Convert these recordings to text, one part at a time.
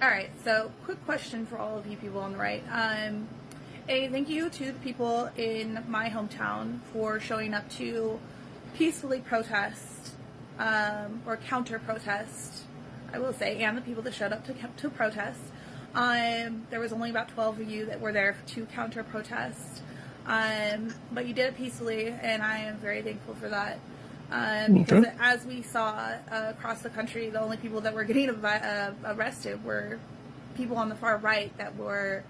All right, so quick question for all of you people on the right. A thank you to the people in my hometown for showing up to peacefully protest or counter protest, I will say, and the people that showed up to protest. There was only about 12 of you that were there to counter protest, but you did it peacefully, and I am very thankful for that. Because Okay. as we saw across the country, the only people that were getting arrested were people on the far right that were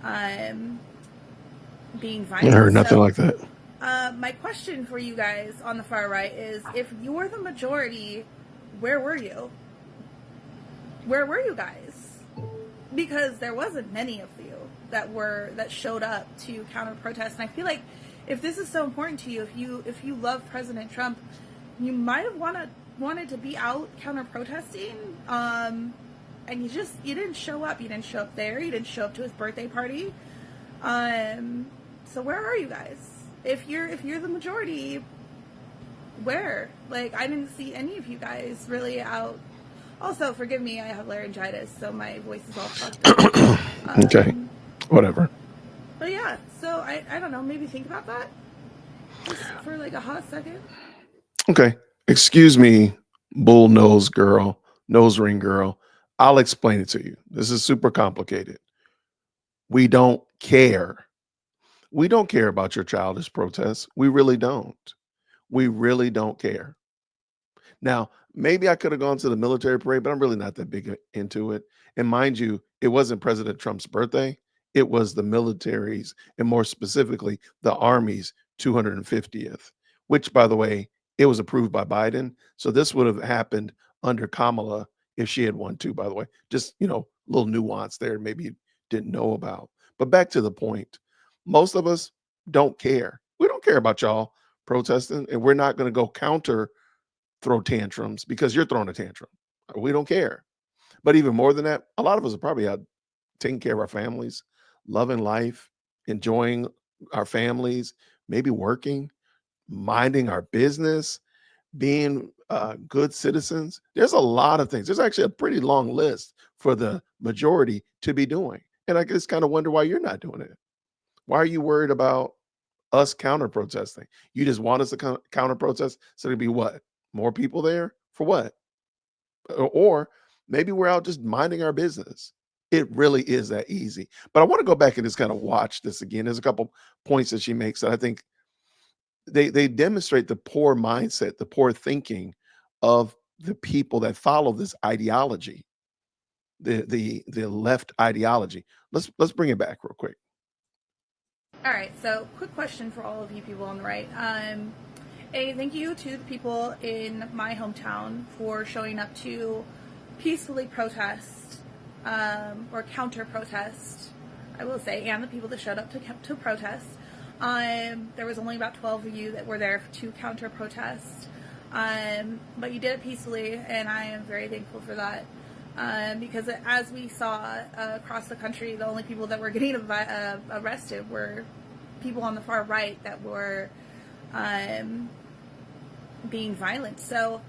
um, being I violent. heard nothing So, like that. my question for you guys on the far right is: if you're the majority, where were you? Where were you guys? Because there wasn't many of you that showed up to counter protest, and I feel like if this is so important to you, if you love President Trump, you might have wanted to be out counter protesting, and you didn't show up. You didn't show up there. You didn't show up to his birthday party. Um, so where are you guys? If you're the majority, where? Like, I didn't see any of you guys really out. Also, forgive me, I have laryngitis, so my voice is all fucked up. Okay. Um, Whatever. but yeah, so I don't know, maybe think about that just for like a hot second. Okay. Excuse me, bull nose girl, nose ring girl. I'll explain it to you. This is super complicated. We don't care. We don't care about your childish protests. We really don't. We really don't care. Now, maybe I could have gone to the military parade, but I'm really not that big into it. And mind you, it wasn't President Trump's birthday. It was the military's, and more specifically, the Army's 250th, which, by the way, it was approved by Biden. So this would have happened under Kamala if she had won too, by the way. Just, little nuance there, maybe you didn't know about. But back to the point, most of us don't care. We don't care about y'all protesting, and we're not going to go counter throw tantrums because you're throwing a tantrum. We don't care. But even more than that, a lot of us are probably out taking care of our families, loving life, enjoying our families, maybe working, minding our business, being good citizens. There's a lot of things. There's actually a pretty long list for the majority to be doing. And I just kind of wonder why you're not doing it. Why are you worried about us counter protesting? You just want us to counter protest so there'd be what? More people there for what? Or maybe we're out just minding our business. It really is that easy. But I want to go back and just kind of watch this again. There's a couple points that she makes that I think they demonstrate the poor mindset, the poor thinking of the people that follow this ideology, the left ideology. Let's bring it back real quick. All right, so quick question for all of you people on the right. A thank you to the people in my hometown for showing up to peacefully protest or counter protest, I will say, and the people that showed up to protest. There was only about 12 of you that were there to counter protest, but you did it peacefully, and I am very thankful for that. Because as we saw across the country, the only people that were getting arrested were people on the far right that were um, being violent. So,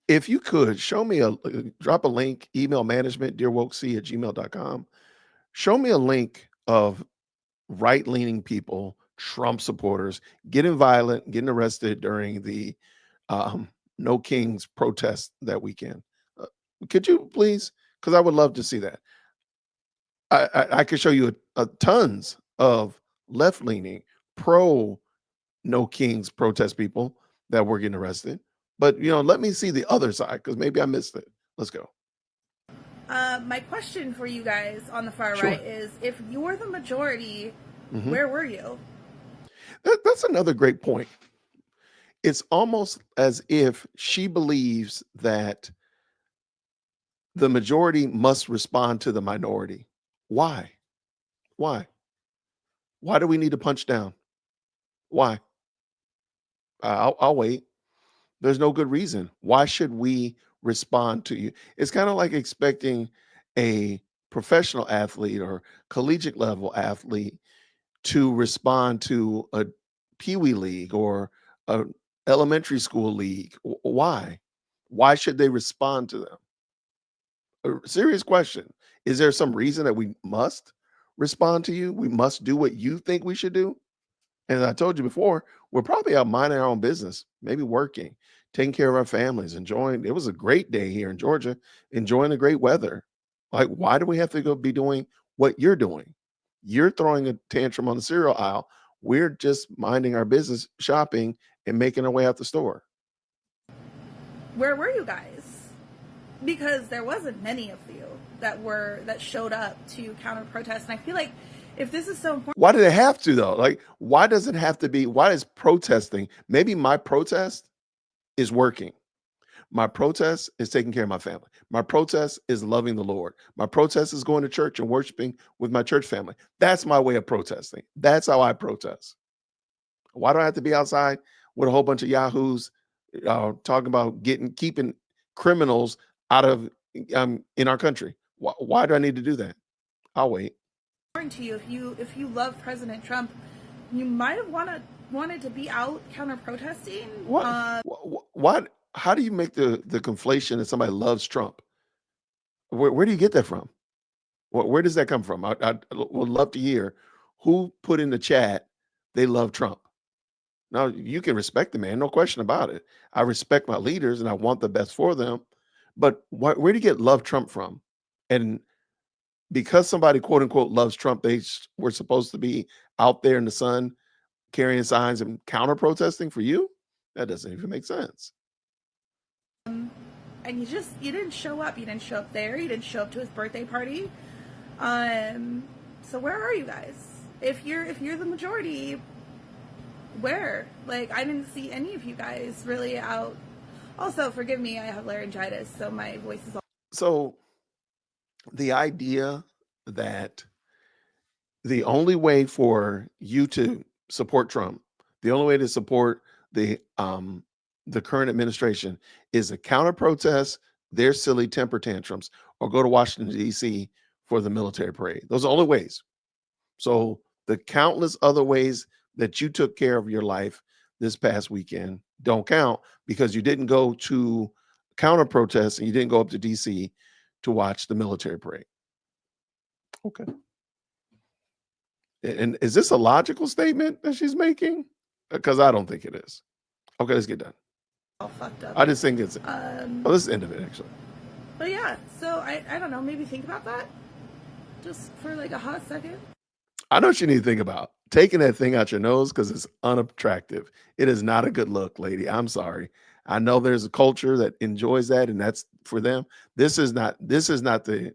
If you could show me drop a link, email management, dearwokec@gmail.com. Show me a link of right leaning people, Trump supporters, getting violent, getting arrested during the um, No Kings protest that weekend. Uh, could you please? Because I would love to see that. I could show you tons of left leaning, pro No Kings protest people that were getting arrested. But let me see the other side because maybe I missed it. Let's go. my question for you guys on the far right Sure. is: if you're the majority, hmm where were you? that's another great point. It's almost as if she believes that the majority must respond to the minority. Why? Why? Why do we need to punch down? Why? I'll wait. There's no good reason. Why should we respond to you? It's kind of like expecting a professional athlete or collegiate level athlete to respond to a pee wee league or a elementary school league. Why? Why should they respond to them? A serious question. Is there some reason that we must respond to you? We must do what you think we should do? And as I told you before, we're probably out minding our own business, maybe working, taking care of our families, enjoying. It was a great day here in Georgia, enjoying the great weather. Like, why do we have to go be doing what you're doing? You're throwing a tantrum on the cereal aisle. We're just minding our business, shopping, and making our way out the store. Where were you guys? Because there wasn't many of you that showed up to counter protest, and I feel like if this is so important. Why do they have to though? Like, why does it have to be? Why is protesting? Maybe my protest is working. My protest is taking care of my family. My protest is loving the Lord. My protest is going to church and worshiping with my church family. That's my way of protesting. That's how I protest. Why do I have to be outside with a whole bunch of yahoos talking about keeping criminals out of in our country? Why do I need to do that? I'll wait. To you, if you love President Trump, you might have wanted to be out counter protesting. What? How do you make the conflation that somebody loves Trump? Where do you get that from? Where does that come from? I would love to hear who put in the chat they love Trump. Now you can respect the man, no question about it. I respect my leaders and I want the best for them. But where do you get love Trump from? And because somebody quote unquote loves Trump, they were supposed to be out there in the sun carrying signs and counter protesting for you? That doesn't even make sense. And you didn't show up. You didn't show up there. You didn't show up to his birthday party. So where are you guys? If you're the majority, where? Like, I didn't see any of you guys really out. Also, forgive me, I have laryngitis, so my voice is all. So the idea that the only way for you to support Trump, the only way to support the current administration is to counter protest their silly temper tantrums or go to Washington D.C. for the military parade. Those are the only ways. So the countless other ways that you took care of your life this past weekend don't count because you didn't go to counter protest and you didn't go up to D.C. to watch the military parade. Okay. And is this a logical statement that she's making? Because I don't think it is. Okay, let's get done. All fucked up. I just think it's this is the end of it actually. But yeah, so I don't know, maybe think about that just for like a hot second. I know what you need to think about. Taking that thing out your nose because it's unattractive. It is not a good look, lady. I'm sorry. I know there's a culture that enjoys that, and that's for them. This is not the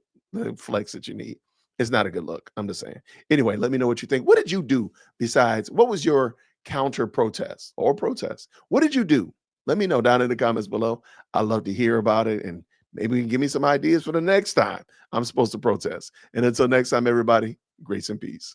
flex that you need. It's not a good look. I'm just saying. Anyway, let me know what you think. What did you do besides? What was your counter protest or protest? What did you do? Let me know down in the comments below. I'd love to hear about it, and maybe you can give me some ideas for the next time I'm supposed to protest. And until next time, everybody, grace and peace.